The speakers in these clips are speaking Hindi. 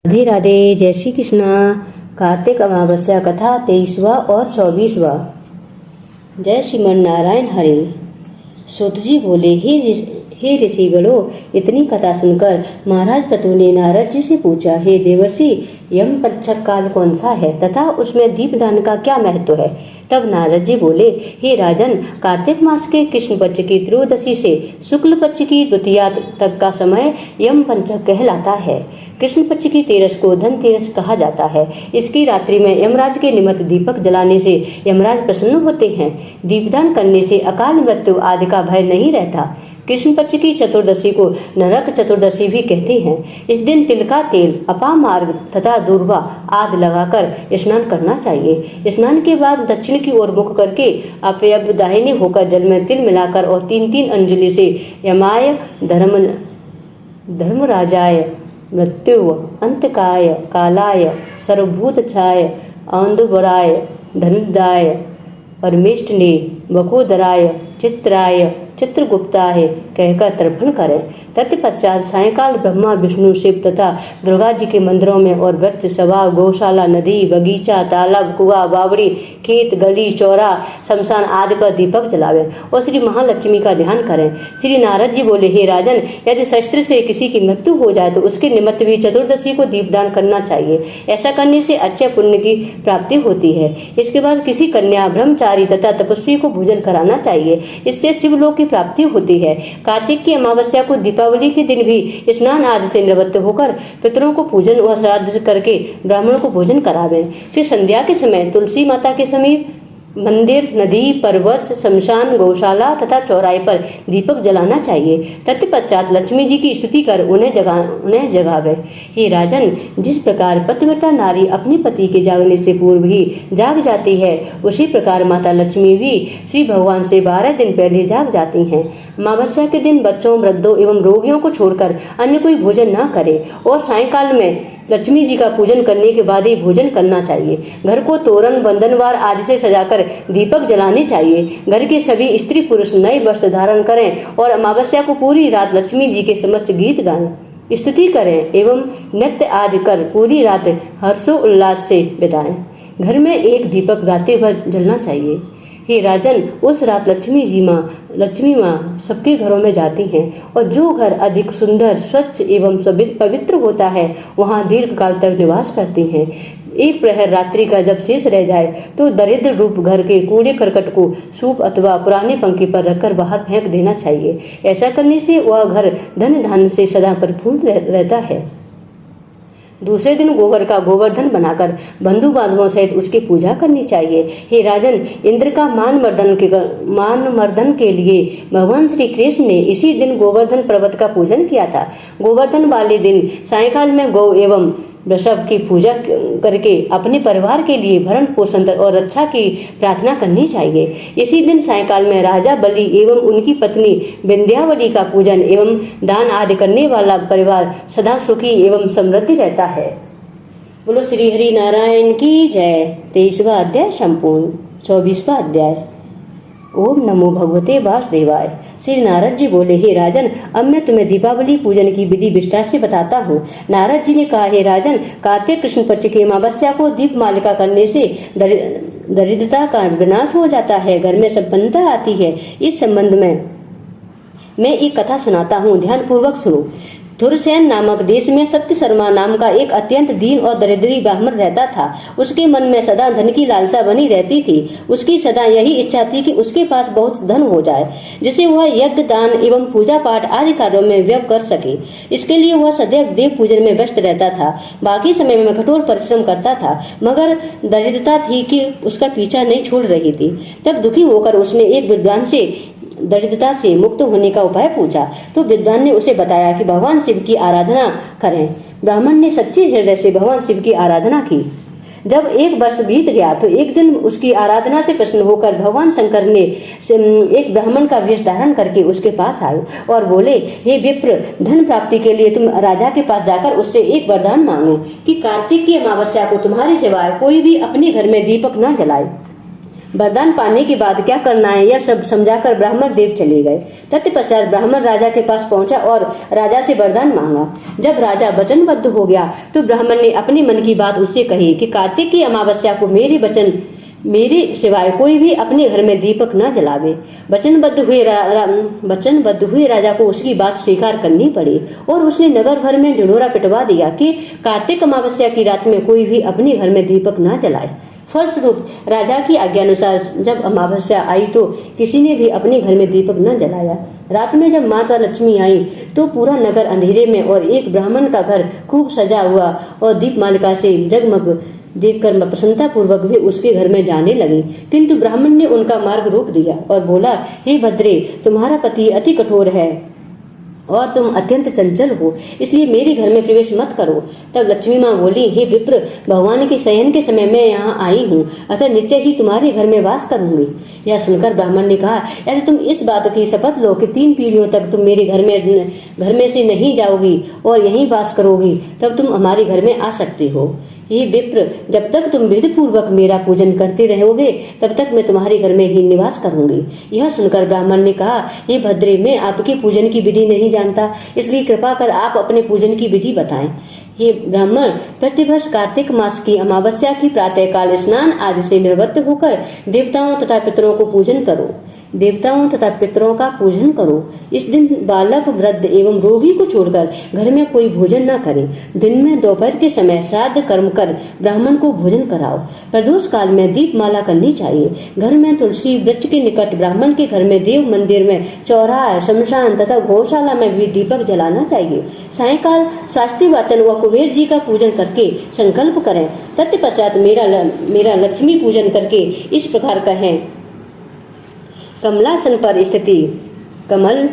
राधे राधे। जय श्री कृष्णा। कार्तिक अमावस्या कथा 23वां और 24वां। जय श्रीमन नारायण हरे। सूत जी बोले, हे ऋषिगणों, इतनी कथा सुनकर महाराज पृथु ने नारद जी से पूछा, हे देवर्षि, यम पंचक काल कौन सा है तथा उसमें दीपदान का क्या महत्व है? तब नारद जी बोले, हे राजन, कार्तिक मास के कृष्ण पक्ष की त्रयोदशी से शुक्ल पक्ष की द्वितीया तक का समय यम पंचक कहलाता है। कृष्ण पक्ष की तेरस को धनतेरस कहा जाता है। इसकी रात्रि में यमराज के निमित्त दीपक जलाने से यमराज प्रसन्न होते हैं। दीपदान करने से अकाल मृत्यु आदि का भय नहीं रहता। कृष्ण पक्ष की चतुर्दशी को नरक चतुर्दशी भी कहते हैं। इस दिन तिल का तेल, अपामार्ग तथा दूर्वा आदि लगाकर स्नान करना चाहिए। स्नान के बाद दक्षिण की ओर मुख करके अपने दाहिने होकर जल में तिल मिलाकर और 3-3 अंजलि से यमाय, धर्मराजाय, मृत्यु, अंतकाय, कालाय, सर्वभूतछाय, औंधुवराय, धनुदाय, परमेष्टने, बकोदराय, चित्राय, चित्रगुप्ताय कहकर तर्पण करें। तत्पश्चात सायंकाल ब्रह्मा, विष्णु, शिव तथा दुर्गा जी के मंदिरों में और वृक्ष, सभा, गौशाला, नदी, बगीचा, तालाब, कुआं, बावड़ी, खेत, गली, चौरा, शमशान आदि पर दीपक जलावें और श्री महालक्ष्मी का ध्यान करें। श्री नारद जी बोले, हे राजन, यदि शस्त्र से किसी की मृत्यु हो जाए तो उसके निमित्त भी चतुर्दशी को दीपदान करना चाहिए। ऐसा करने से अच्छे पुण्य की प्राप्ति होती है। इसके बाद किसी कन्या, ब्रह्मचारी तथा तपस्वी को भोजन कराना चाहिए। इससे शिवलोक की प्राप्ति होती है। कार्तिक की अमावस्या को दीपावली के दिन भी स्नान आदि से निवृत्त होकर पितरों को पूजन व श्राद्ध करके ब्राह्मणों को भोजन करावें। फिर संध्या के समय तुलसी माता के समीप, मंदिर, नदी, पर्वत, शमशान, गौशाला तथा चौराहे पर दीपक जलाना चाहिए। तत्पश्चात लक्ष्मी जी की स्तुति कर उन्हें जगावे। हे राजन, जिस प्रकार पतिव्रता नारी अपने पति के जागने से पूर्व ही जाग जाती है, उसी प्रकार माता लक्ष्मी भी श्री भगवान से 12 दिन पहले जाग जाती हैं। अमावस्या के दिन बच्चों, वृद्धों एवं रोगियों को छोड़कर अन्य कोई भोजन न करे और सायंकाल में लक्ष्मी जी का पूजन करने के बाद ही भोजन करना चाहिए। घर को तोरण, बंधनवार आदि से सजाकर दीपक जलाने चाहिए। घर के सभी स्त्री पुरुष नए वस्त्र धारण करें और अमावस्या को पूरी रात लक्ष्मी जी के समक्ष गीत गाएं, स्तुति करें एवं नृत्य आदि कर पूरी रात हर्षोल्लास से बिताएं। घर में एक दीपक रात्रि भर जलना चाहिए। हे राजन, उस रात लक्ष्मी माँ सबके घरों में जाती हैं और जो घर अधिक सुंदर, स्वच्छ एवं पवित्र होता है वहाँ दीर्घ काल तक निवास करती हैं। एक प्रहर रात्रि का जब शेष रह जाए तो दरिद्र रूप घर के कूड़े करकट को सूप अथवा पुराने पंखे पर रखकर बाहर फेंक देना चाहिए। ऐसा करने से वह घर धन धान्य से सदा परिपूर्ण रहता है। दूसरे दिन गोबर का गोवर्धन बनाकर बंधु बांधवों सहित उसकी पूजा करनी चाहिए। हे राजन, इंद्र का मान मर्दन के लिए भगवान श्री कृष्ण ने इसी दिन गोवर्धन पर्वत का पूजन किया था। गोवर्धन वाले दिन सायंकाल में गौ एवं वृषभ की पूजा करके अपने परिवार के लिए भरण पोषण और रक्षा की प्रार्थना करनी चाहिए। इसी दिन सायंकाल में राजा बलि एवं उनकी पत्नी विंध्यावली का पूजन एवं दान आदि करने वाला परिवार सदा सुखी एवं समृद्धि रहता है। बोलो श्री हरि नारायण की जय। 23वां अध्याय संपूर्ण। 24वां अध्याय। ओम नमो भगवते वासुदेवाय। श्री नारद जी बोले, हे राजन, अब मैं तुम्हें दीपावली पूजन की विधि विस्तार से बताता हूँ। नारद जी ने कहा, हे राजन, कार्तिक कृष्ण पक्ष की अमावस्या को दीप मालिका करने से दरिद्रता का विनाश हो जाता है, घर में संपन्नता आती है। इस संबंध में मैं एक कथा सुनाता हूँ, ध्यान पूर्वक सुनो। धुरसेन नामक देश में सत्य शर्मा नाम का एक अत्यंत दीन और दरिद्री ब्राह्मण रहता था। उसके मन में सदा धन की लालसा बनी रहती थी। उसकी सदा यही इच्छा थी कि उसके पास बहुत धन हो जाए, जिसे वह यज्ञ, दान एवं पूजा पाठ आदि कार्यों में व्यय कर सके। इसके लिए वह सदैव देव पूजन में व्यस्त रहता था। बाकी समय में कठोर परिश्रम करता था, मगर दरिद्रता थी कि उसका पीछा नहीं छोड़ रही थी। तब दुखी होकर उसने एक विद्वान से दरिद्रता से मुक्त होने का उपाय पूछा तो विद्वान ने उसे बताया कि भगवान शिव की आराधना करें। ब्राह्मण ने सच्चे हृदय से भगवान शिव की आराधना की। जब 1 वर्ष बीत गया तो एक दिन उसकी आराधना से प्रसन्न होकर भगवान शंकर ने एक ब्राह्मण का वेश धारण करके उसके पास आए और बोले, हे विप्र, धन प्राप्ति के लिए तुम राजा के पास जाकर उससे एक वरदान मांगो कि कार्तिक की अमावस्या को तुम्हारे सिवाय कोई भी अपने घर में दीपक न जलाए। वरदान पाने के बाद क्या करना है यह सब समझाकर ब्राह्मण देव चले गए। तत्पश्चात ब्राह्मण राजा के पास पहुंचा और राजा से वरदान मांगा। जब राजा वचनबद्ध हो गया तो ब्राह्मण ने अपने मन की बात उससे कही कि कार्तिक की अमावस्या को मेरे सिवाय कोई भी अपने घर में दीपक न जलावे। वचनबद्ध हुए राजा को उसकी बात स्वीकार करनी पड़ी और उसने नगर भर में ढिंढोरा पिटवा दिया कि कार्तिक अमावस्या की रात में कोई भी अपने घर में दीपक न जलाए। फलस्वरूप राजा की आज्ञानुसार जब अमावस्या आई तो किसी ने भी अपने घर में दीपक न जलाया। रात में जब माता लक्ष्मी आई तो पूरा नगर अंधेरे में और एक ब्राह्मण का घर खूब सजा हुआ और दीपमालिका से जगमग देखकर प्रसन्नता पूर्वक वे उसके घर में जाने लगी। किंतु ब्राह्मण ने उनका मार्ग रोक दिया और बोला, हे भद्रे, तुम्हारा पति अति कठोर है और तुम अत्यंत चंचल हो, इसलिए मेरे घर में प्रवेश मत करो। तब लक्ष्मी माँ बोली, हे विप्र, भगवान के शयन के समय मैं यहाँ आई हूँ, अतः निश्चय ही तुम्हारे घर में वास करूंगी। यह सुनकर ब्राह्मण ने कहा, यदि तुम इस बात की शपथ लो कि 3 पीढ़ियों तक तुम मेरे घर में से नहीं जाओगी और यहीं वास करोगी, तब तुम हमारे घर में आ सकते हो। हे विप्र, जब तक तुम विधि पूर्वक मेरा पूजन करते रहोगे तब तक मैं तुम्हारे घर में ही निवास करूंगी। यह सुनकर ब्राह्मण ने कहा, हे भद्रे, मैं आपके पूजन की विधि नहीं जानता, इसलिए कृपा कर आप अपने पूजन की विधि बताएं। हे ब्राह्मण, प्रतिवर्ष कार्तिक मास की अमावस्या की प्रातः काल स्नान आदि से निवृत्त होकर देवताओं तथा पितरों का पूजन करो। इस दिन बालक, वृद्ध एवं रोगी को छोड़कर घर में कोई भोजन न करे। दिन में दोपहर के समय श्राद्ध कर्म कर ब्राह्मण को भोजन कराओ। प्रदोष काल में दीपमाला करनी चाहिए। घर में तुलसी वृक्ष के निकट, ब्राह्मण के घर में, देव मंदिर में, चौराहे, शमशान तथा गौशाला में भी दीपक जलाना चाहिए। सायंकाल शास्त्री वाचन व कुबेर जी का पूजन करके संकल्प करें। तत्पश्चात मेरा लक्ष्मी पूजन करके इस प्रकार कहें, कमलासन पर स्थिति, कमल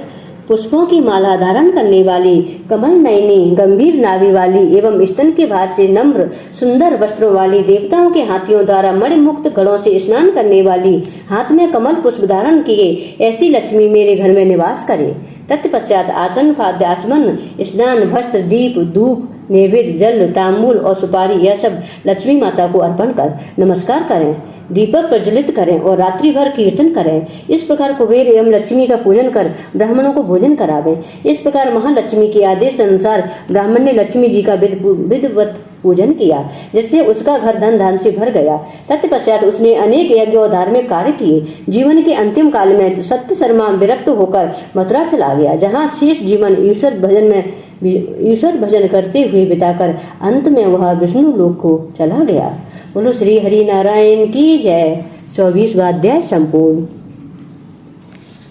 पुष्पों की माला धारण करने वाली, कमल नयनी, गंभीर नाभि वाली एवं स्तन के भार से नम्र सुंदर वस्त्रों वाली, देवताओं के हाथियों द्वारा मणिमुक्त घड़ों से स्नान करने वाली, हाथ में कमल पुष्प धारण किए ऐसी लक्ष्मी मेरे घर में निवास करे। तत्पश्चात आसन, फाद्य आचमन, स्नान, वस्त्र, दीप, धूप, नैवेद्य, जल, तांबूल और सुपारी यह सब लक्ष्मी माता को अर्पण कर नमस्कार करें, दीपक प्रज्वलित करें और रात्रि भर कीर्तन करें। इस प्रकार कुबेर एवं लक्ष्मी का पूजन कर ब्राह्मणों को भोजन करावें। इस प्रकार महालक्ष्मी के आदेश अनुसार ब्राह्मण ने लक्ष्मी जी का विधिवत पूजन किया, जिससे उसका घर धन धान से भर गया। तत्पश्चात उसने अनेक यज्ञ और धार्मिक कार्य किए। जीवन के अंतिम काल में सत्य शर्मा विरक्त होकर मथुरा चला गया, जहाँ शेष जीवन ईश्वर भजन करते हुए बिताकर अंत में वह विष्णु लोक को चला गया। बोलो श्री हरि नारायण की जय। 24वां अध्याय संपूर्ण।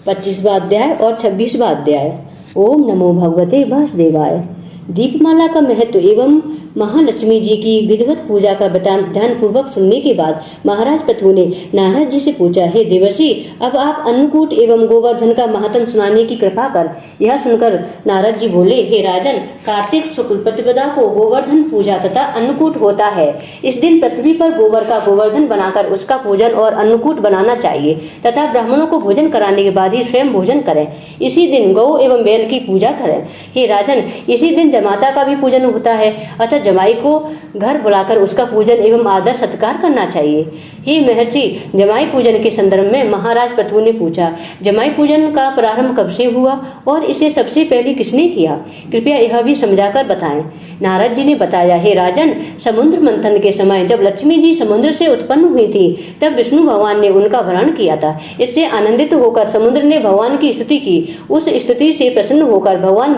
25वां अध्याय और 26वां अध्याय। ओम नमो भगवते वासुदेवाय। दीपमाला का महत्व एवं महालक्ष्मी जी की विधिवत पूजा का वृतांत ध्यान पूर्वक सुनने के बाद महाराज पृथु ने नारद जी से पूछा, हे देवर्षि, अब आप अन्नकूट एवं गोवर्धन का महात्म सुनाने की कृपा कर। यह सुनकर नारद जी बोले, हे राजन, कार्तिक शुक्ल प्रतिपदा को गोवर्धन पूजा तथा अन्नकूट होता है। इस दिन पृथ्वी पर गोबर का गोवर्धन बनाकर उसका पूजन और अन्नकूट बनाना चाहिए तथा ब्राह्मणों को भोजन कराने के बाद ही स्वयं भोजन करें। इसी दिन गौ एवं बैल की पूजा करें। हे राजन, इसी दिन जमाता का भी पूजन होता है, अतः जमाई को घर बुलाकर उसका पूजन एवं आदर सत्कार करना चाहिए। हे महर्षि, जमाई पूजन के संदर्भ में महाराज पृथु ने पूछा, जमाई पूजन का प्रारंभ कब से हुआ और इसे सबसे पहले किसने किया? कृपया यह भी समझाकर बताएं। नारद जी ने बताया, हे राजन, समुद्र मंथन के समय जब लक्ष्मी जी समुद्र से उत्पन्न हुई थी तब विष्णु भगवान ने उनका वरण किया था। इससे आनंदित होकर समुद्र ने भगवान की स्तुति की। उस स्तुति से प्रसन्न होकर भगवान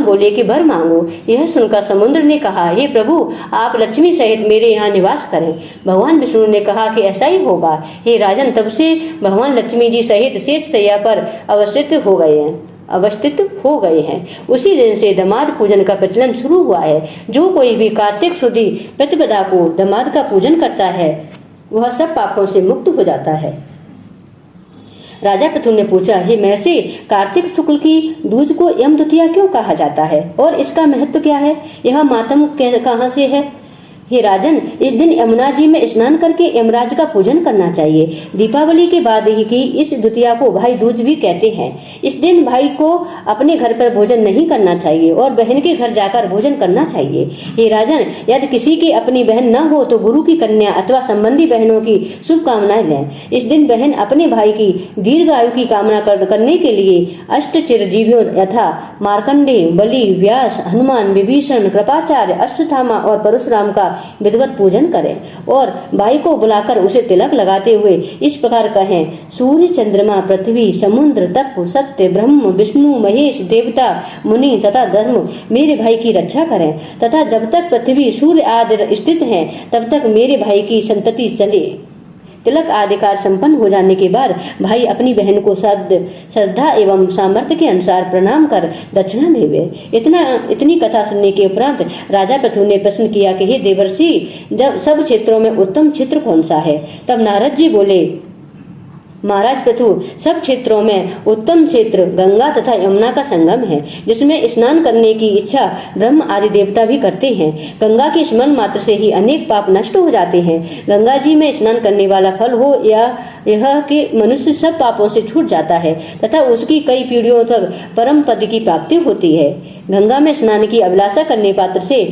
बोले कि वर मांगो। यह सुनकर समुद्र ने कहा, हे प्रभु, आप लक्ष्मी सहित मेरे यहाँ निवास करें। भगवान विष्णु ने कहा कि ऐसा ही होगा। हे राजन, तब से भगवान लक्ष्मी जी सहित शेष शैया पर अवस्थित हो गए हैं। उसी दिन से दमाद पूजन का प्रचलन शुरू हुआ है। जो कोई भी कार्तिक शुद्धि प्रतिपदा को दमाद का पूजन करता है वह सब पापों से मुक्त हो जाता है। राजा पृथु ने पूछा, हे महर्षि, कार्तिक शुक्ल की दूज को यम द्वितीया क्यों कहा जाता है और इसका महत्व क्या है? यह मातम कहाँ से है? हे राजन, इस दिन यमुना जी में स्नान करके यमराज का पूजन करना चाहिए। दीपावली के बाद ही की इस द्वितीया को भाई दूज भी कहते हैं। इस दिन भाई को अपने घर पर भोजन नहीं करना चाहिए और बहन के घर जाकर भोजन करना चाहिए। हे राजन, यदि किसी की अपनी बहन न हो तो गुरु की कन्या अथवा संबंधी बहनों की शुभकामनाएं लें। इस दिन बहन अपने भाई की दीर्घ आयु की कामना करने के लिए अष्ट चिरंजीवियों यथा मार्कंडेय, बलि, व्यास, हनुमान, विभीषण, कृपाचार्य, अश्वत्थामा और परशुराम का विधिवत पूजन करें और भाई को बुलाकर उसे तिलक लगाते हुए इस प्रकार कहें: सूर्य, चंद्रमा, पृथ्वी, समुद्र, तप, सत्य, ब्रह्म, विष्णु, महेश, देवता, मुनि तथा धर्म मेरे भाई की रक्षा करें तथा जब तक पृथ्वी, सूर्य आदि स्थित हैं तब तक मेरे भाई की संतति चले। तिलक आदि कार्य संपन्न हो जाने के बाद भाई अपनी बहन को श्रद्धा एवं सामर्थ्य के अनुसार प्रणाम कर दक्षिणा देवे। इतनी कथा सुनने के उपरांत राजा पृथु ने प्रश्न किया कि हे देवर्षि, जब सब क्षेत्रों में उत्तम क्षेत्र कौन सा है? तब नारद जी बोले: महाराज पृथु, सब क्षेत्रों में उत्तम क्षेत्र गंगा तथा यमुना का संगम है, जिसमें स्नान करने की इच्छा ब्रह्म आदि देवता भी करते हैं। गंगा के स्मरण मात्र से ही अनेक पाप नष्ट हो जाते हैं। गंगा जी में स्नान करने वाला फल हो या यह कि मनुष्य सब पापों से छूट जाता है तथा उसकी कई पीढ़ियों तक परम पद की प्राप्ति होती है। गंगा में स्नान की अभिलाषा करने पात्र से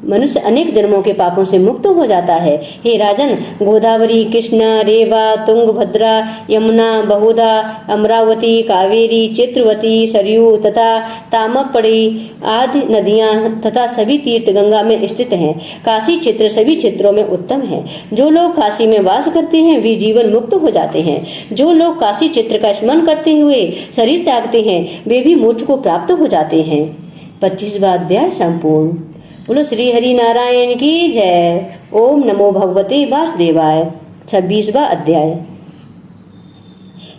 मनुष्य अनेक जन्मों के पापों से मुक्त हो जाता है। हे राजन, गोदावरी, कृष्णा, रेवा, तुंगभद्रा, यमुना, बहुधा, अमरावती, कावेरी, चित्रवती, सरयू तथा तामपड़ी आदि नदियां तथा सभी तीर्थ गंगा में स्थित हैं। काशी क्षेत्र सभी क्षेत्रों में उत्तम है। जो लोग काशी में वास करते हैं वे जीवन मुक्त हो जाते हैं। जो लोग काशी क्षेत्र का स्मरण करते हुए शरीर त्यागते हैं वे भी मोक्ष को प्राप्त हो जाते हैं। 25वां अध्याय संपूर्ण। बोलो श्री हरि नारायण की जय। ओम नमो भगवते वासुदेवाय। 26वां अध्याय।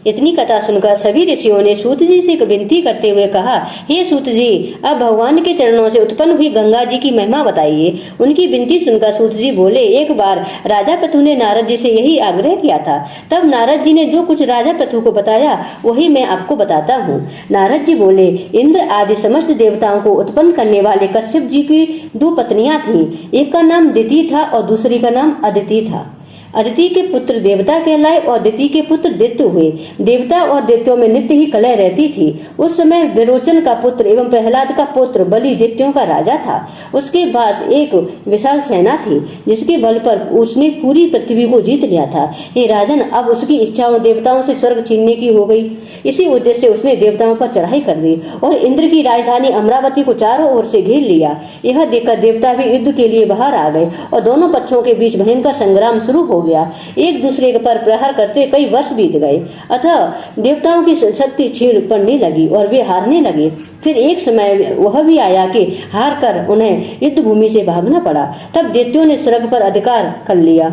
इतनी कथा सुनकर सभी ऋषियों ने सूत जी से विनती करते हुए कहा: हे सूत जी, अब भगवान के चरणों से उत्पन्न हुई गंगा जी की महिमा बताइए। उनकी विनती सुनकर सूत जी बोले: एक बार राजा पृथु ने नारद जी से यही आग्रह किया था। तब नारद जी ने जो कुछ राजा पृथु को बताया वही मैं आपको बताता हूँ। नारद जी बोले: इंद्र आदि समस्त देवताओं को उत्पन्न करने वाले कश्यप जी की 2 पत्नियां थीं। एक का नाम दिति था और दूसरी का नाम अदिति था। अदिति के पुत्र देवता कहलाए और दिति के पुत्र दैत्य हुए। देवता और दैत्यों में नित्य ही कलह रहती थी। उस समय विरोचन का पुत्र एवं प्रहलाद का पुत्र बलि दैत्यों का राजा था। उसके पास एक विशाल सेना थी जिसके बल पर उसने पूरी पृथ्वी को जीत लिया था। हे राजन, अब उसकी इच्छाओं देवताओं से स्वर्ग छीनने की हो गई। इसी उद्देश्य से उसने देवताओं पर चढ़ाई कर दी और इंद्र की राजधानी अमरावती को चारों ओर से घेर लिया। यह देखकर देवता भी युद्ध के लिए बाहर आ गए और दोनों पक्षों के बीच भयंकर संग्राम शुरू हो गया। एक दूसरे पर प्रहार करते कई वर्ष बीत गए। अतः देवताओं की शक्ति क्षीण पड़ने लगी और वे हारने लगे। फिर एक समय वह भी आया कि हार कर उन्हें युद्ध भूमि से भागना पड़ा। तब दैत्यों ने स्वर्ग पर अधिकार कर लिया।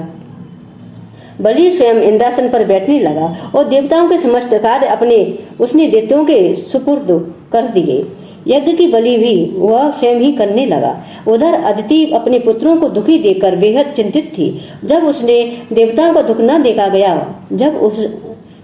बलि स्वयं इंद्रासन पर बैठने लगा और देवताओं के समस्त कार्य उसने दैत्यों के सुपुर्द कर दिए। यज्ञ की बलि भी वह स्वयं ही करने लगा। उधर अदिति अपने पुत्रों को दुखी देखकर बेहद चिंतित थी। जब उसने देवताओं का दुख न देखा गया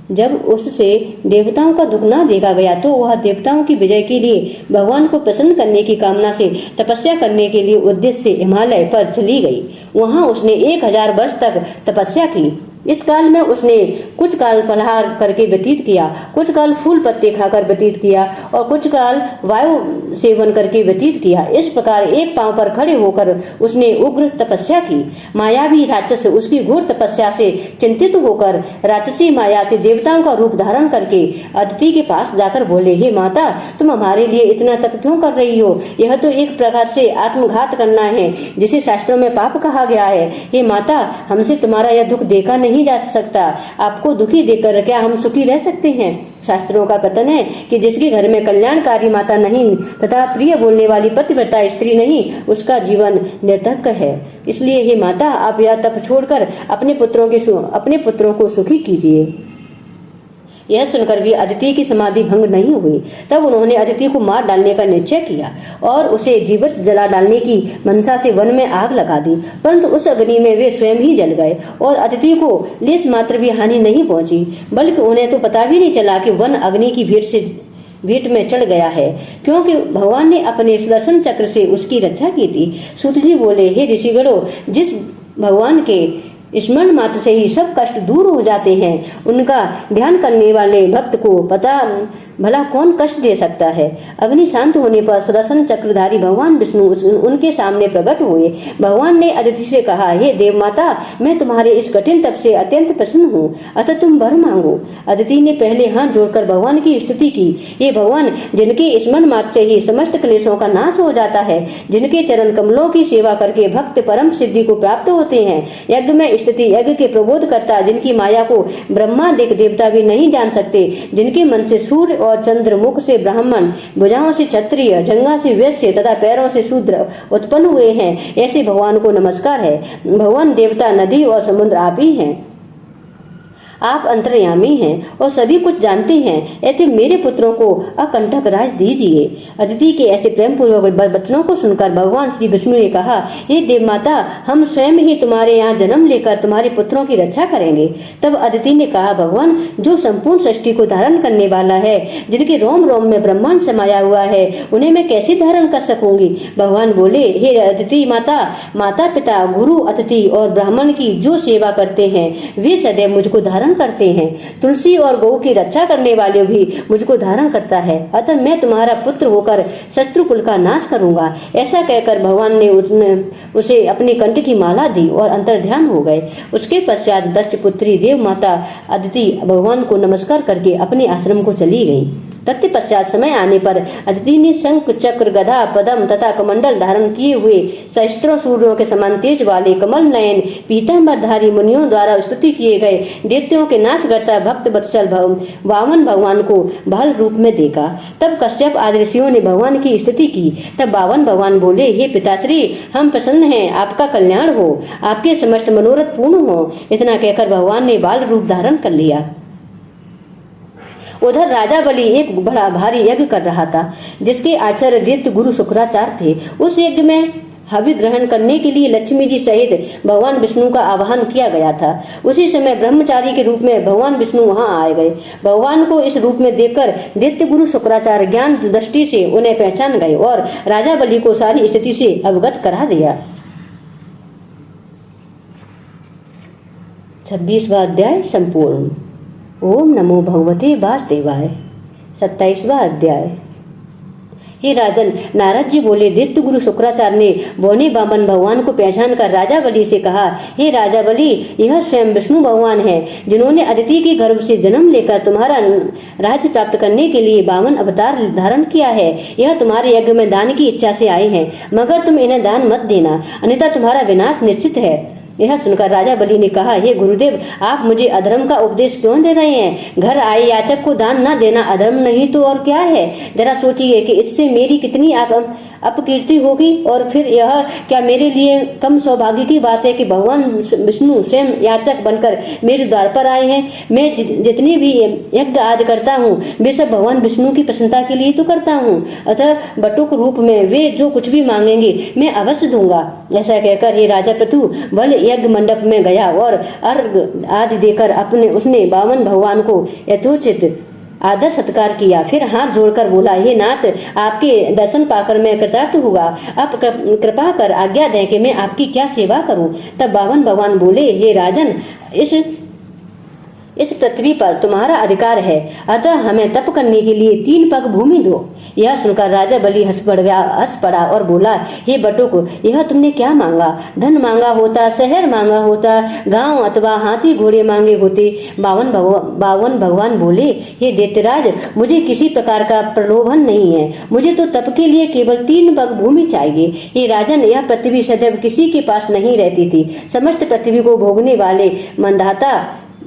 जब उससे देवताओं का दुख न देखा गया तो वह देवताओं की विजय के लिए भगवान को प्रसन्न करने की कामना से तपस्या करने के लिए उद्देश्य से हिमालय पर चली गई। वहां उसने 1000 वर्ष तक तपस्या की। इस काल में उसने कुछ काल फलाहार करके व्यतीत किया, कुछ काल फूल पत्ते खाकर व्यतीत किया और कुछ काल वायु सेवन करके व्यतीत किया। इस प्रकार एक पांव पर खड़े होकर उसने उग्र तपस्या की। मायावी राक्षस उसकी घोर तपस्या से चिंतित होकर राक्षसी माया से देवताओं का रूप धारण करके अदिति के पास जाकर बोले: हे माता, तुम हमारे लिए इतना तप क्यों कर रही हो? यह तो एक प्रकार से आत्मघात करना है जिसे शास्त्रों में पाप कहा गया है। हे माता, हमसे तुम्हारा यह दुख देखा नहीं जा सकता। आपको दुखी देखकर क्या हम सुखी रह सकते हैं? शास्त्रों का कथन है कि जिसके घर में कल्याणकारी माता नहीं तथा प्रिय बोलने वाली पतिव्रता स्त्री नहीं, उसका जीवन निरर्थक है। इसलिए हे माता, आप यह तप छोड़कर अपने पुत्रों को सुखी कीजिए। यह सुनकर भी अदिति की समाधि भंग नहीं हुई। तब उन्होंने अदिति को मार डालने का निश्चय किया और उसे जीवित जला डालने की मनसा से वन में आग लगा दी। परंतु उस अग्नि में वे स्वयं ही जल गए और अदिति को लेश मात्र भी हानि नहीं पहुंची, बल्कि उन्हें तो पता भी नहीं चला कि वन अग्नि की भेंट से भेंट में चढ़ गया है, क्योंकि भगवान ने अपने सुदर्शन चक्र से उसकी रक्षा की थी। सूत जी बोले, हे ऋषिगणों, जिस भगवान के स्मरण मात्र से ही सब कष्ट दूर हो जाते हैं, उनका ध्यान करने वाले भक्त को पता भला कौन कष्ट दे सकता है। अग्नि शांत होने पर सुदर्शन चक्रधारी भगवान विष्णु उनके सामने प्रकट हुए। भगवान ने अदिति से कहा, हे देव माता, मैं तुम्हारे इस कठिन तप से अत्यंत प्रसन्न हूँ, अतः तुम वर मांगो। अदिति ने पहले हाथ जोड़कर भगवान की स्तुति की। ये भगवान, जिनके स्मरण मात्र से ही समस्त क्लेशों का नाश हो जाता है, जिनके चरण कमलों की सेवा करके भक्त परम सिद्धि को प्राप्त होते हैं, यज्ञ में स्थिति यज्ञ के प्रबोध करता, जिनकी माया को ब्रह्मा देवता भी नहीं जान सकते, जिनके मन से सूर्य और चंद्र, मुख से ब्राह्मण, भुजाओं से क्षत्रिय, जंघा से वैश्य तथा पैरों से शूद्र उत्पन्न हुए हैं, ऐसे भगवान को नमस्कार है। भगवान, देवता, नदी और समुद्र आप ही हैं। आप अंतर्यामी हैं और सभी कुछ जानते हैं, ऐसे मेरे पुत्रों को अकंटक राज दीजिए। अदिति के ऐसे प्रेम पूर्वक वचनों को सुनकर भगवान श्री विष्णु ने कहा, हे देव माता, हम स्वयं ही तुम्हारे यहाँ जन्म लेकर तुम्हारे पुत्रों की रक्षा करेंगे। तब अदिति ने कहा, भगवान, जो संपूर्ण सृष्टि को धारण करने वाला है, जिनके रोम रोम में ब्रह्मांड समाया हुआ है, उन्हें मैं कैसे धारण कर सकूंगी। भगवान बोले, हे अदिति माता, माता पिता, गुरु, अतिथि और ब्राह्मण की जो सेवा करते हैं, वे सदैव मुझको धारण करते हैं। तुलसी और गौ की रक्षा करने वाले भी मुझको धारण करता है, अतः मैं तुम्हारा पुत्र होकर शत्रु कुल का नाश करूंगा। ऐसा कहकर भगवान ने उसे अपनी कंठ की माला दी और अंतर्ध्यान हो गए। उसके पश्चात दक्ष पुत्री देव माता अदिति भगवान को नमस्कार करके अपने आश्रम को चली गई। तत्पश्चात समय आने पर अदिति ने शंख, चक्र, गदा, पद्म तथा कमंडल धारण किए हुए सहस्त्रों सूर्यों के समान तेज वाले कमल नयन पीतांबरधारी मुनियों द्वारा स्तुति किए गए दैत्यों के नाशकर्ता भक्त वत्सल वामन भगवान को बाल रूप में देखा। तब कश्यप आदि ऋषियों ने भगवान की स्तुति की। तब वामन भगवान बोले, हे पिताश्री, हम प्रसन्न हैं, आपका कल्याण हो, आपके समस्त मनोरथ पूर्ण हो। इतना कहकर भगवान ने बाल रूप धारण कर लिया। उधर राजा बलि एक बड़ा भारी यज्ञ कर रहा था, जिसके आचार्य दैत्य गुरु शुक्राचार्य थे। उस यज्ञ में हवि ग्रहण करने के लिए लक्ष्मी जी सहित भगवान विष्णु का आवाहन किया गया था। उसी समय ब्रह्मचारी के रूप में भगवान विष्णु वहां आए गए। भगवान को इस रूप में देखकर दैत्य गुरु शुक्राचार्य ज्ञान दृष्टि से उन्हें पहचान गए और राजा बलि को सारी स्थिति से अवगत करा दिया। 26वां अध्याय संपूर्ण। ओम नमो भगवते वासुदेवाय। 27वां अध्याय। हे राजन, नारद जी बोले, दैत्य गुरु शुक्राचार्य ने बौने बामन भगवान को पहचान कर राजा बलि से कहा, हे राजा बलि, यह स्वयं विष्णु भगवान है, जिन्होंने अदिति के गर्भ से जन्म लेकर तुम्हारा राज्य प्राप्त करने के लिए बामन अवतार धारण किया है। यह तुम्हारे यज्ञ में दान की इच्छा से आए हैं, मगर तुम इन्हें दान मत देना, अन्यथा तुम्हारा विनाश निश्चित है। यह सुनकर राजा बलि ने कहा, हे गुरुदेव, आप मुझे अधर्म का उपदेश क्यों दे रहे हैं? घर आए याचक को दान न देना अधर्म नहीं तो और क्या है? जरा सोचिए कि इससे मेरी कितनी अपकीर्ति होगी, और फिर यह क्या मेरे लिए कम सौभाग्य की बात है कि भगवान विष्णु स्वयं याचक बनकर मेरे द्वार पर आए हैं। मैं जितने भी यज्ञ आदि करता हूँ, वे सब भगवान विष्णु की प्रसन्नता के लिए तो करता हूँ, अतः बटुक रूप में वे जो कुछ भी मांगेंगे मैं अवश्य दूंगा। ऐसा कहकर हे राजा पृथु बल यज्ञ मंडप में गया और अर्घ आदि देकर उसने बामन भगवान को यथोचित आदर सत्कार किया। फिर हाथ जोड़कर बोला, हे नाथ, आपके दर्शन पाकर मैं कृतार्थ हुआ। अब कृपा कर आज्ञा दें कि मैं आपकी क्या सेवा करूं। तब बामन भगवान बोले, हे राजन, इस पृथ्वी पर तुम्हारा अधिकार है, अतः हमें तप करने के लिए 3 पग भूमि दो। यह सुनकर राजा बलि हंस पड़ा और बोला, हे बटुक, यह तुमने क्या मांगा? धन मांगा होता, शहर मांगा होता, गांव अथवा हाथी घोड़े मांगे होते। बावन भगवान बोले, हे दैत्यराज, मुझे किसी प्रकार का प्रलोभन नहीं है, मुझे तो तप के लिए केवल 3 पग भूमि चाहिए। हे राजन, यह पृथ्वी सदैव किसी के पास नहीं रहती थी। समस्त पृथ्वी को भोगने वाले मंदाता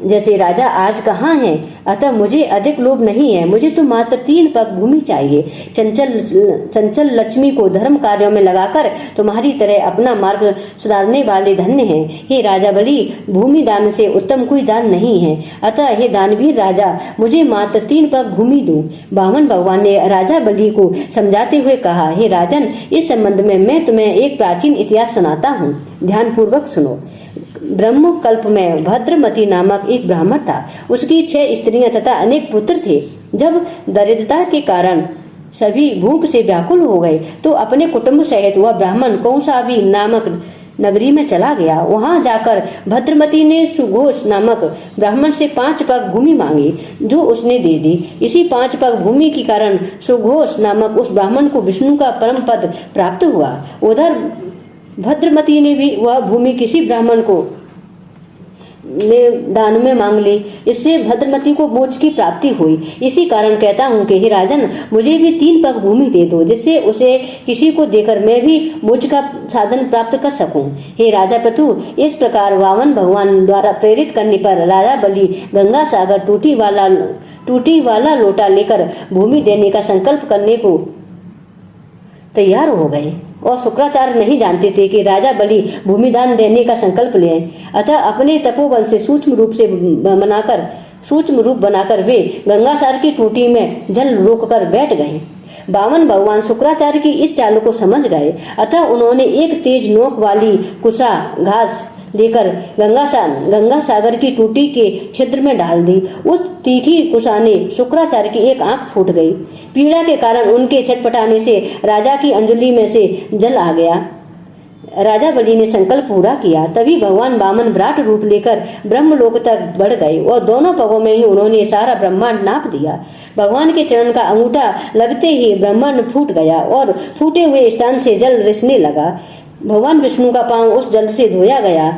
जैसे राजा आज कहाँ हैं? अतः मुझे अधिक लोभ नहीं है, मुझे तो मात्र 3 पग भूमि चाहिए। चंचल लक्ष्मी को धर्म कार्यों में लगाकर तुम्हारी तरह अपना मार्ग सुधारने वाले धन्य हैं। हे राजा बलि, भूमि दान से उत्तम कोई दान नहीं है, अतः हे दानवीर राजा, मुझे मात्र 3 पग भूमि दो। बामन भगवान ने राजा बलि को समझाते हुए कहा, हे राजन, इस संबंध में मैं तुम्हें एक प्राचीन इतिहास सुनाता हूँ, ध्यान पूर्वक सुनो। ब्रह्म कल्प में भद्रमती नामक एक ब्राह्मण था। उसकी 6 स्त्रियां तथा अनेक पुत्र थे। जब दरिद्रता के कारण सभी भूख से व्याकुल हो गए तो अपने कुटुंब सहित वह ब्राह्मण कौशावी नामक नगरी में चला गया। वहां जाकर भद्रमती ने सुघोष नामक ब्राह्मण से 5 पग भूमि मांगी, जो उसने दे दी। इसी 5 पग भूमि के कारण सुघोष नामक उस ब्राह्मण को विष्णु का परम पद प्राप्त हुआ। उधर भद्रमती ने भी वह भूमि किसी ब्राह्मण को ने दान में मांग ली। इससे भद्रमती को मोक्ष की प्राप्ति हुई। इसी कारण कहता हूँ कि हे राजन, मुझे भी 3 पग भूमि दे दो, जिससे उसे किसी को देकर मैं भी मोक्ष का साधन प्राप्त कर सकूं। हे राजा पृथु, इस प्रकार वामन भगवान द्वारा प्रेरित करने पर राजा बलि गंगा सागर टूटी वाला लोटा लेकर भूमि देने का संकल्प करने को तैयार हो गए। और शुक्राचार्य नहीं जानते थे कि राजा बलि भूमिदान देने का संकल्प ले। अतः अपने तपोबल से सूक्ष्म रूप बनाकर वे गंगासार की टूटी में जल रोककर बैठ गए। वामन भगवान शुक्राचार्य की इस चाल को समझ गए। अतः उन्होंने एक तेज नोक वाली कुशा घास लेकर गंगा सागर की टूटी के छिद्र में डाल दी। उस तीखी कुशा ने शुक्राचार्य की एक आंख फूट गई। पीड़ा के कारण उनके छटपटाने से राजा की अंजलि में से जल आ गया। राजा बलि ने संकल्प पूरा किया। तभी भगवान वामन विराट रूप लेकर ब्रह्मलोक तक बढ़ गए और दोनों पगों में ही उन्होंने सारा ब्रह्मांड नाप दिया। भगवान के चरण का अंगूठा लगते ही ब्रह्मांड फूट गया और फूटे हुए स्थान से जल रिसने लगा। भगवान विष्णु का पांव उस जल से धोया गया।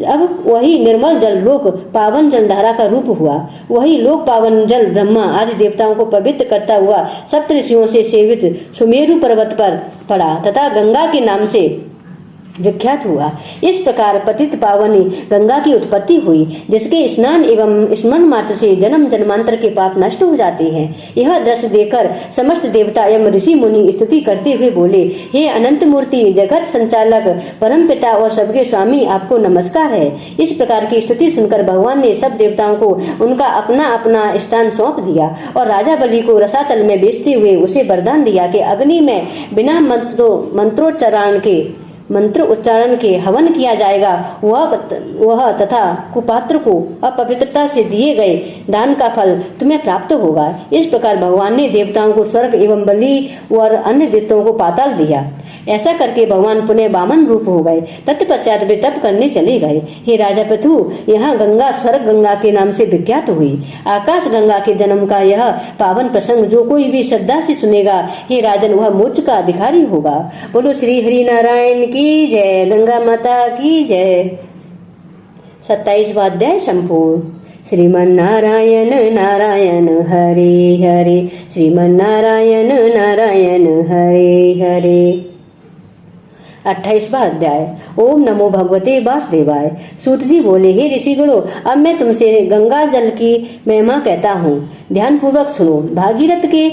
अब वही निर्मल जल लोक पावन जल धारा का रूप हुआ। वही लोक पावन जल ब्रह्मा आदि देवताओं को पवित्र करता हुआ सप्त ऋषियों से सेवित सुमेरु पर्वत पर पड़ा तथा गंगा के नाम से विख्यात हुआ। इस प्रकार पतित पावनी गंगा की उत्पत्ति हुई, जिसके स्नान एवं स्मरण मात्र से जन्म जन्मांतर के पाप नष्ट हो जाते हैं। यह दृश्य देखकर समस्त देवता एवं ऋषि मुनि स्तुति करते हुए बोले, हे अनंत मूर्ति, जगत संचालक, परम पिता और सबके स्वामी, आपको नमस्कार है। इस प्रकार की स्तुति सुनकर भगवान ने सब देवताओं को उनका अपना अपना स्थान सौंप दिया और राजा बलि को रसातल में बेचते हुए उसे वरदान दिया कि अग्नि में बिना मंत्र उच्चारण के हवन किया जाएगा। वह तथा कुपात्र को अपवित्रता से दिए गए दान का फल तुम्हें प्राप्त होगा। इस प्रकार भगवान ने देवताओं को स्वर्ग एवं बलि और अन्य दैत्यों को पाताल दिया। ऐसा करके भगवान पुनः वामन रूप हो गए। तत्पश्चात वे तप करने चले गए। हे राजा पृथु, यहाँ गंगा स्वर्ग गंगा के नाम से विख्यात हुई। आकाश गंगा के जन्म का यह पावन प्रसंग जो कोई भी श्रद्धा से सुनेगा, हे राजन, वह मोक्ष का अधिकारी होगा। बोलो श्री हरि नारायण की जय, गंगा माता की जय। 27वां अध्याय संपूर्ण। श्रीमन नारायण नारायण हरे हरे, श्रीमन नारायण नारायण हरे हरे। 28वां अध्याय। ओम नमो भगवते वासुदेवाय। सूत जी बोले, हे ऋषिगणों, अब मैं तुमसे गंगा जल की महिमा कहता हूँ, ध्यान पूर्वक सुनो। भागीरथ के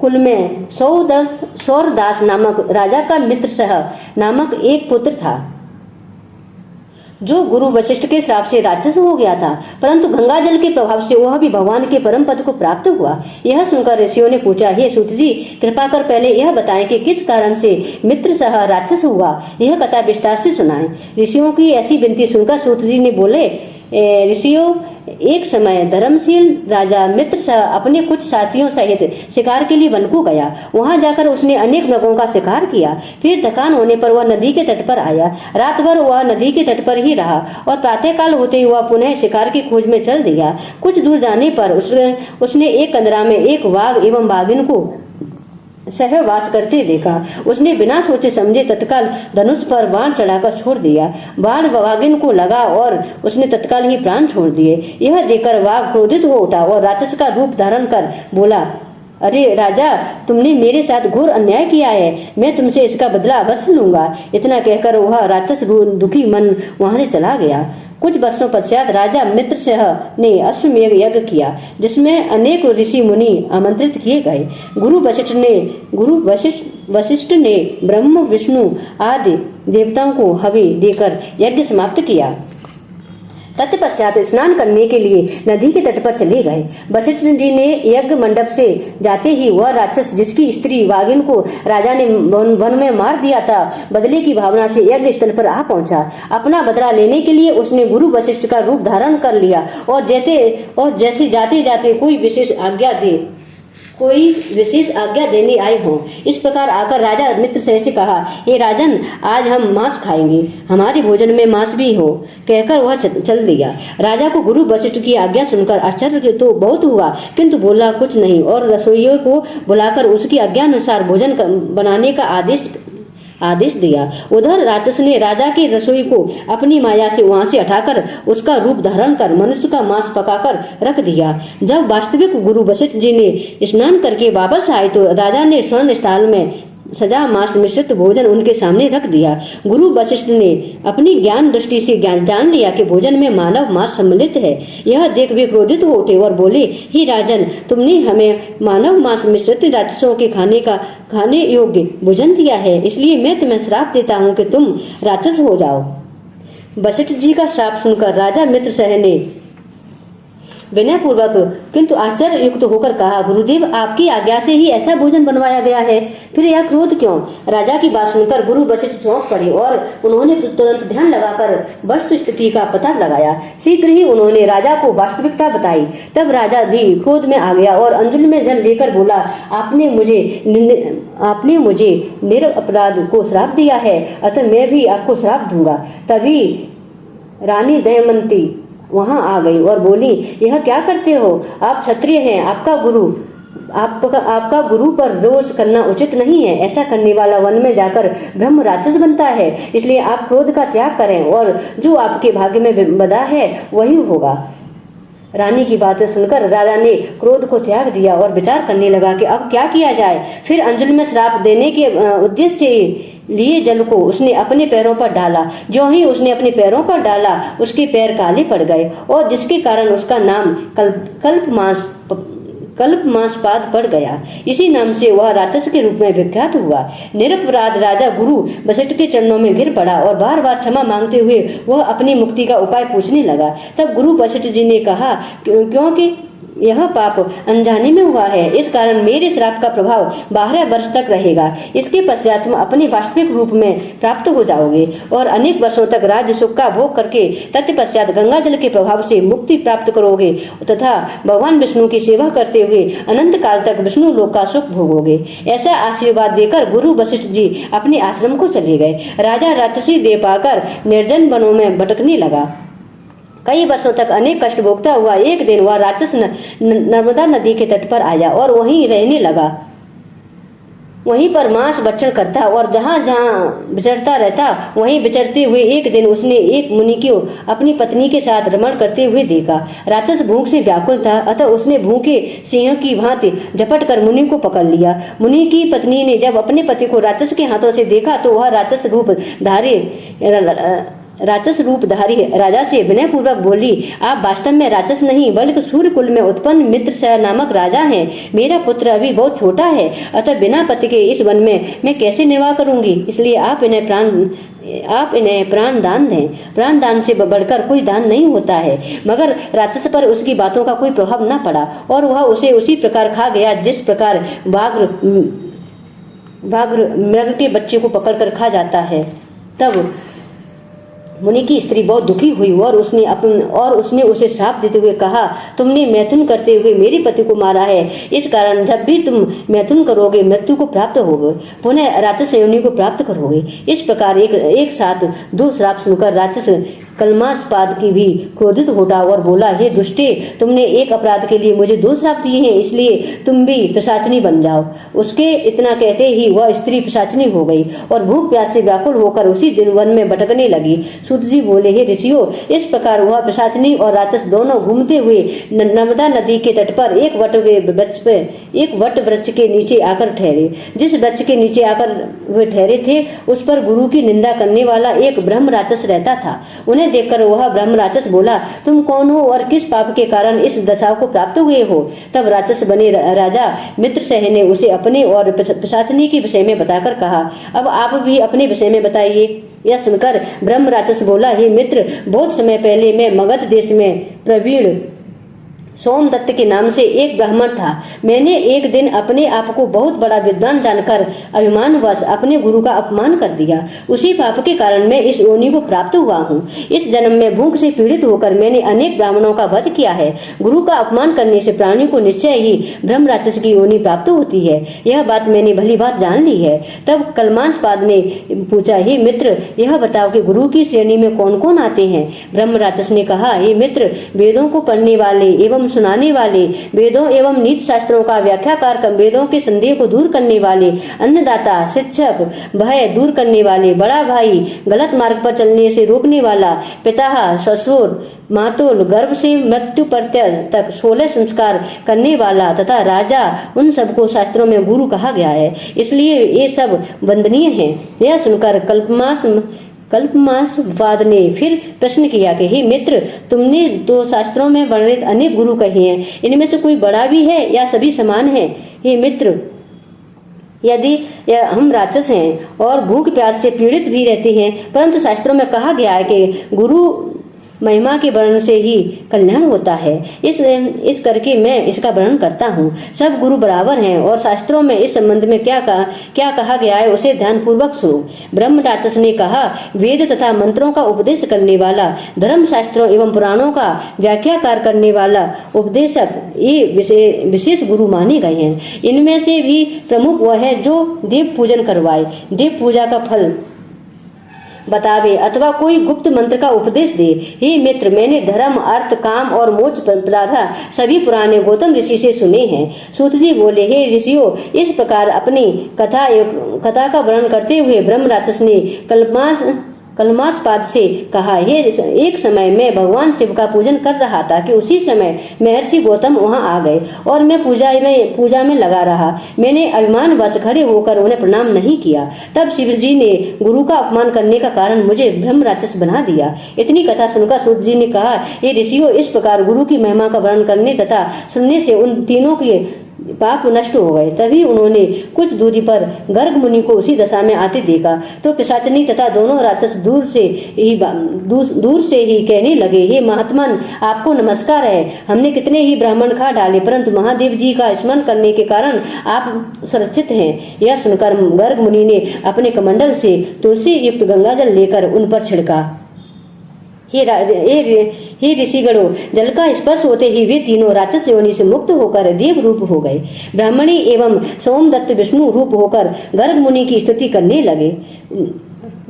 कुल में सौरदास नामक राजा का मित्र सह नामक एक पुत्र था, जो गुरु वशिष्ठ के श्राप से राक्षस हो गया था, परंतु गंगा जल के प्रभाव से वह भी भगवान के परम पद को प्राप्त हुआ। यह सुनकर ऋषियों ने पूछा, हे सूत जी, कृपा कर पहले यह बताएं कि किस कारण से मित्र सह राक्षस हुआ। यह कथा विस्तार से सुनाएं। ऋषियों की ऐसी विनती सुनकर सूत जी ने बोले, ऋषियों, एक समय धर्मशील राजा मित्र सह अपने कुछ साथियों सहित शिकार के लिए वन को गया। वहां जाकर उसने अनेक मृगों का शिकार किया। फिर थकान होने पर वह नदी के तट पर आया। रात भर वह नदी के तट पर ही रहा और प्रातःकाल होते ही वह पुनः शिकार की खोज में चल दिया। कुछ दूर जाने पर उसने एक कंदरा में एक वाघ एवं बाघिन को सहवास करते देखा। उसने बिना सोचे समझे तत्काल धनुष पर बाण चढ़ाकर छोड़ दिया। बाण वाघिन को लगा और उसने तत्काल ही प्राण छोड़ दिए। यह देखकर वाघ क्रोधित हो उठा और राक्षस का रूप धारण कर बोला, अरे राजा, तुमने मेरे साथ घोर अन्याय किया है, मैं तुमसे इसका बदला अवश्य लूंगा। इतना कहकर वह राक्षस दुखी मन वहां से चला गया। कुछ वर्षों पश्चात राजा मित्र सह ने अश्वमेध यज्ञ किया, जिसमें अनेक ऋषि मुनि आमंत्रित किए गए। गुरु वशिष्ठ ने ब्रह्म विष्णु आदि देवताओं को हवि देकर यज्ञ समाप्त किया। तत्पश्चात स्नान करने के लिए नदी के तट पर चले गए। वशिष्ठ जी ने यज्ञ मंडप से जाते ही वह राक्षस जिसकी स्त्री वागिन को राजा ने वन में मार दिया था, बदले की भावना से यज्ञ स्थल पर आ पहुंचा। अपना बदला लेने के लिए उसने गुरु वशिष्ठ का रूप धारण कर लिया और जैसे जाते जाते कोई विशेष आज्ञा देने आए हों, इस प्रकार आकर राजा मित्र से कहा, हे राजन, आज हम मांस खाएंगे, हमारे भोजन में मांस भी हो, कहकर वह चल दिया। राजा को गुरु वशिष्ठ की आज्ञा सुनकर आश्चर्य तो बहुत हुआ, किंतु बोला कुछ नहीं और रसोइयों को बुलाकर उसकी आज्ञा अनुसार भोजन बनाने का आदेश दिया। उधर राक्षस ने राजा की रसोई को अपनी माया से वहां से हटाकर उसका रूप धारण कर मनुष्य का मांस पकाकर रख दिया। जब वास्तविक गुरु वशिष्ठ जी ने स्नान करके वापस आए तो राजा ने स्वर्ण स्थाल में सजा मांस मिश्रित भोजन उनके सामने रख दिया। गुरु वशिष्ठ ने अपनी ज्ञान दृष्टि से जान लिया कि भोजन में मानव मांस सम्मिलित है। यह देख वे क्रोधित हो उठे और बोले, हे राजन, तुमने हमें मानव मांस मिश्रित राक्षसों के खाने योग्य भोजन दिया है, इसलिए मैं तुम्हें श्राप देता हूँ कि तुम राक्षस हो जाओ। वशिष्ठ जी का श्राप सुनकर राजा मित्रसह ने विनय पूर्वक किंतु आश्चर्य युक्त होकर कहा, गुरुदेव, आपकी आज्ञा से ही ऐसा भोजन बनवाया गया है, फिर यह क्रोध क्यों? राजा की बात सुनकर गुरु वशिष्ठ चौंक पड़े और उन्होंने तुरंत ध्यान लगाकर वस्तु स्थिति का पता लगाया। शीघ्र ही उन्होंने राजा को वास्तविकता बताई। तब राजा भी क्रोध में आ गया और अंजलि में जल लेकर बोला, आपने मुझे निरपराध को श्राप दिया है, अतः मैं भी आपको श्राप दूंगा। तभी रानी दमयंती वहां आ गई और बोली, यह क्या करते हो? आप क्षत्रिय हैं, आपका गुरु पर रोष करना उचित नहीं है। ऐसा करने वाला वन में जाकर ब्रह्म राक्षस बनता है, इसलिए आप क्रोध का त्याग करें और जो आपके भाग्य में बधा है वही होगा। रानी की बातें सुनकर राजा ने क्रोध को त्याग दिया और विचार करने लगा कि अब क्या किया जाए। फिर अंजलि में श्राप देने के उद्देश्य से लिए जल को उसने अपने पैरों पर डाला। जो ही उसने अपने पैरों पर डाला, उसके पैर काले पड़ गए और जिसके कारण उसका नाम कल्पमासपाद पड़ गया। इसी नाम से वह राक्षस के रूप में विख्यात हुआ। निरपराध राजा गुरु वशिष्ठ के चरणों में गिर पड़ा और बार बार क्षमा मांगते हुए वह अपनी मुक्ति का उपाय पूछने लगा। तब गुरु वशिष्ठ जी ने कहा, क्योंकि यह पाप अनजाने में हुआ है, इस कारण मेरे श्राप का प्रभाव 12 वर्ष तक रहेगा। इसके पश्चात तुम अपने वास्तविक रूप में प्राप्त हो जाओगे और अनेक वर्षों तक राज्य सुख का भोग करके तत्पश्चात गंगा जल के प्रभाव से मुक्ति प्राप्त करोगे तथा भगवान विष्णु की सेवा करते हुए अनंत काल तक विष्णु लोक का सुख भोगोगे। ऐसा आशीर्वाद देकर गुरु वशिष्ठ जी अपने आश्रम को चले गए। राजा राक्षसी देह पाकर निर्जन वनों में भटकने लगा। कई वर्षों तक अनेक कष्ट भोगता हुआ एक दिन वह राक्षस नर्मदा नदी के तट पर आया और वहीं रहने लगा। वहीं पर मांस भक्षण करता और जहाँ जहाँ विचरता रहता, वहीं विचरते हुए एक दिन उसने एक मुनि को अपनी पत्नी के साथ रमण करते हुए देखा। राक्षस भूख से व्याकुल था, अतः उसने भूखे सिंह की भांति झपट कर मुनि को पकड़ लिया। मुनि की पत्नी ने जब अपने पति को राक्षस के हाथों से देखा तो वह राक्षस रूपधारी राजा से विनय पूर्वक बोली, आप वास्तव में राक्षस नहीं बल्कि सूर्य कुल में उत्पन्न मित्र नामक राजा हैं। मेरा पुत्र अभी बहुत छोटा है, अतः बिना पति के इस वन में मैं कैसे निर्वाह करूंगी, इसलिए आप इन्हें प्राण दान दें। प्राण दान से बढ़कर कोई दान नहीं होता है। मगर राक्षस पर उसकी बातों का कोई प्रभाव न पड़ा और वह उसे उसी प्रकार खा गया जिस प्रकार व्याघ्र मृग के बच्चे को पकड़कर खा जाता है। तब मुनि की स्त्री बहुत दुखी हुई और उसने उसे श्राप देते हुए कहा, तुमने मैथुन करते हुए मेरे पति को मारा है, इस कारण जब भी तुम मैथुन करोगे मृत्यु को प्राप्त होगे, पुनः राक्षस योनि को प्राप्त करोगे। इस प्रकार एक साथ 2 श्राप सुनकर राक्षस कल्मास्पाद की भी क्रोधित होता और बोला, हे दुष्टे, तुमने एक अपराध के लिए मुझे 2 श्राप दिए हैं, इसलिए तुम भी पिशाचिनी बन जाओ। उसके इतना कहते ही वह स्त्री पिशाचिनी हो गई और भूख प्यास से व्याकुल होकर उसी दिन वन में भटकने लगी। सूत जी बोले, हे ऋषियों, इस प्रकार वह पिशाचिनी और राक्षस दोनों घूमते हुए नर्मदा नदी के तट पर एक वट वृक्ष के नीचे आकर ठहरे। जिस वृक्ष के नीचे आकर वे ठहरे थे उस पर गुरु की निंदा करने वाला एक ब्रह्म राक्षस रहता था। उन्हें देखकर वह ब्रह्म राक्षस बोला, तुम कौन हो और किस पाप के कारण इस दशा को प्राप्त हुए हो? तब राक्षस बने राजा मित्रसह ने उसे अपने और पिशाचिनी के विषय में बताकर कहा, अब आप भी अपने विषय में बताइए। यह सुनकर ब्रह्म राक्षस बोला, हे मित्र, बहुत समय पहले मैं मगध देश में प्रवीण सोमदत्त के नाम से एक ब्राह्मण था। मैंने एक दिन अपने आप को बहुत बड़ा विद्वान जानकर अभिमानवश अपने गुरु का अपमान कर दिया। उसी पाप के कारण मैं इस योनि को प्राप्त हुआ हूँ। इस जन्म में भूख से पीड़ित होकर मैंने अनेक ब्राह्मणों का वध किया है। गुरु का अपमान करने से प्राणी को निश्चय ही ब्रह्म राक्षस की योनि प्राप्त होती है। यह बात मैंने भली बात जान ली है। तब कलमांसपाद ने पूछा, हे मित्र, यह बताओ कि गुरु की श्रेणी में कौन कौन आते हैं। ब्रह्म राक्षस ने कहा, हे मित्र, वेदों को पढ़ने वाले एवं सुनाने वाले, वेदों एवं नीति शास्त्रों का व्याख्याकार, वेदों के संदेह को दूर करने वाले, अन्नदाता, शिक्षक, भय दूर करने वाले, बड़ा भाई, गलत मार्ग पर चलने से रोकने वाला, पिता, ससुर, मातुल, गर्भ से मृत्यु पर्यंत तक 16 संस्कार करने वाला तथा राजा, उन सबको शास्त्रों में गुरु कहा गया है। इसलिए ये सब वंदनीय हैं। यह सुनकर कल्पमासवाद ने फिर प्रश्न किया कि हे मित्र, तुमने तो शास्त्रों में वर्णित अनेक गुरु कहे हैं, इनमें से कोई बड़ा भी है या सभी समान है। हे मित्र, यदि हम राक्षस हैं और भूख प्यास से पीड़ित भी रहते हैं, परंतु शास्त्रों में कहा गया है कि गुरु महिमा के वर्णन से ही कल्याण होता है। इस करके मैं इसका वर्णन करता हूँ। सब गुरु बराबर हैं और शास्त्रों में इस संबंध में क्या कहा गया है उसे ध्यान पूर्वक सुनो। ब्रह्म राक्षस ने कहा, वेद तथा मंत्रों का उपदेश करने वाला, धर्म शास्त्रों एवं पुराणों का व्याख्याकार करने वाला उपदेशक, ये विशेष गुरु माने गए हैं। इनमें से भी प्रमुख वह है जो देव पूजन करवाए, देव पूजा का फल बतावे अथवा कोई गुप्त मंत्र का उपदेश दे। हे मित्र, मैंने धर्म, अर्थ, काम और मोक्ष प्रथा सभी पुराने गौतम ऋषि से सुने हैं। सूत जी बोले, हे ऋषियों, इस प्रकार अपनी कथा का वर्णन करते हुए ब्रह्म राक्षस ने कलमासपाद से कहा, हे एक समय मैं भगवान शिव का पूजन कर रहा था कि उसी समय महर्षि गौतम वहां आ गए और मैं पूजा में लगा रहा। मैंने अभिमानवश खड़े होकर उन्हें प्रणाम नहीं किया। तब शिव जी ने गुरु का अपमान करने का कारण मुझे ब्रह्म राक्षस बना दिया। इतनी कथा सुनकर सूत जी ने कहा, हे ऋषियों, इस प्रकार गुरु की महिमा का वर्णन करने तथा सुनने से उन तीनों के पाप नष्ट हो गए। तभी उन्होंने कुछ दूरी पर गर्ग मुनि को उसी दशा में आते देखा तो पिशाचनी तथा दोनों राक्षस दूर से ही कहने लगे, हे महात्मन, आपको नमस्कार है। हमने कितने ही ब्राह्मण खा डाले, परंतु महादेव जी का स्मरण करने के कारण आप सुरक्षित हैं। यह सुनकर गर्ग मुनि ने अपने कमंडल से तुलसी युक्त गंगाजल लेकर उन पर छिड़का। हे ऋषिगणों, जल का स्पर्श होते ही वे तीनों राक्षस योनि से मुक्त होकर देव रूप हो गए। ब्राह्मणी एवं सोमदत्त विष्णु रूप होकर गर्ग मुनि की स्तुति करने लगे।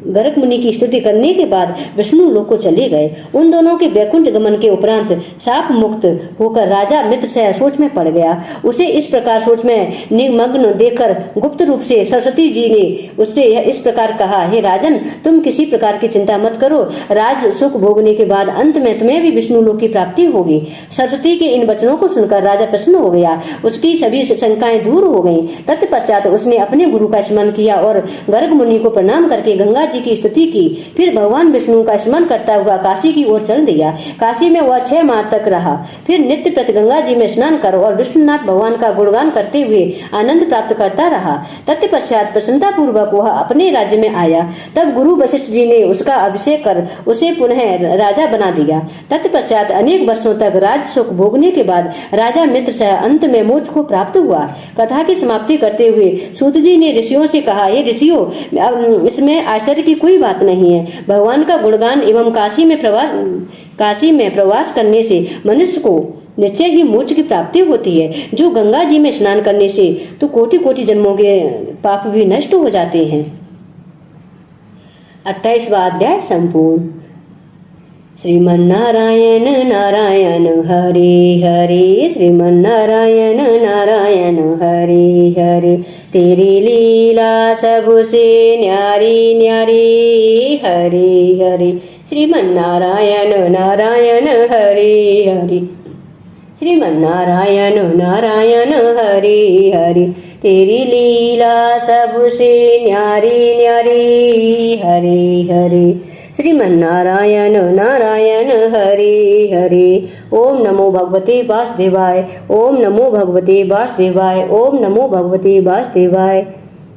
गर्ग मुनि की स्तुति करने के बाद विष्णु लोक को चले गए। उन दोनों के वैकुंठ गमन के उपरांत शाप मुक्त होकर राजा मित्रसेन सोच में पड़ गया। उसे इस प्रकार सोच में निमग्न देखकर गुप्त रूप से सरस्वती जी ने उससे इस प्रकार कहा, हे राजन, तुम किसी प्रकार की चिंता मत करो। राज सुख भोगने के बाद अंत में तुम्हें भी विष्णु लोक की प्राप्ति होगी। सरस्वती के इन वचनों को सुनकर राजा प्रसन्न हो गया। उसकी सभी शंकाएं दूर हो गईं। तत्पश्चात उसने अपने गुरु का स्मरण किया और गर्ग मुनि को प्रणाम करके गंगा जी की स्तुति की। फिर भगवान विष्णु का स्मरण करता हुआ काशी की ओर चल दिया। काशी में वह 6 माह तक रहा। फिर नित्य प्रति गंगा जी में स्नान कर और विष्णुनाथ भगवान का गुणगान करते हुए आनंद प्राप्त करता रहा। तत्पश्चात प्रसन्नता पूर्वक वह अपने राज्य में आया। तब गुरु वशिष्ठ जी ने उसका अभिषेक कर उसे पुनः राजा बना दिया। तत्पश्चात अनेक वर्षों तक राज सुख भोगने के बाद राजा मित्रसेन अंत में मोक्ष को प्राप्त हुआ। कथा की समाप्ति करते हुए सूत जी ने ऋषियों से कहा, हे ऋषियों, इसमें आश्चर्य की कोई बात नहीं है। भगवान का गुणगान एवं काशी में प्रवास करने से मनुष्य को निश्चय ही मोक्ष की प्राप्ति होती है। जो गंगा जी में स्नान करने से तो कोटि कोटि जन्मों के पाप भी नष्ट हो जाते हैं। 28वां अध्याय संपूर्ण। श्रीमन्नारायण नारायण हरे हरे, श्रीमन्नारायण नारायण हरे हरे। तेरी लीला सबसे न्यारी न्यारी हरे हरे, श्रीमन्नारायण नारायण हरे हरे, श्रीमन्नारायण नारायण हरे हरे। तेरी लीला सबसे न्यारी न्यारी हरे हरे, श्रीमन्नारायण नारायण हरे हरे। ओम नमो भगवते वासुदेवाय, ओम नमो भगवते वासुदेवाय, ओम नमो भगवते वासुदेवाय।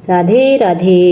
राधे राधे।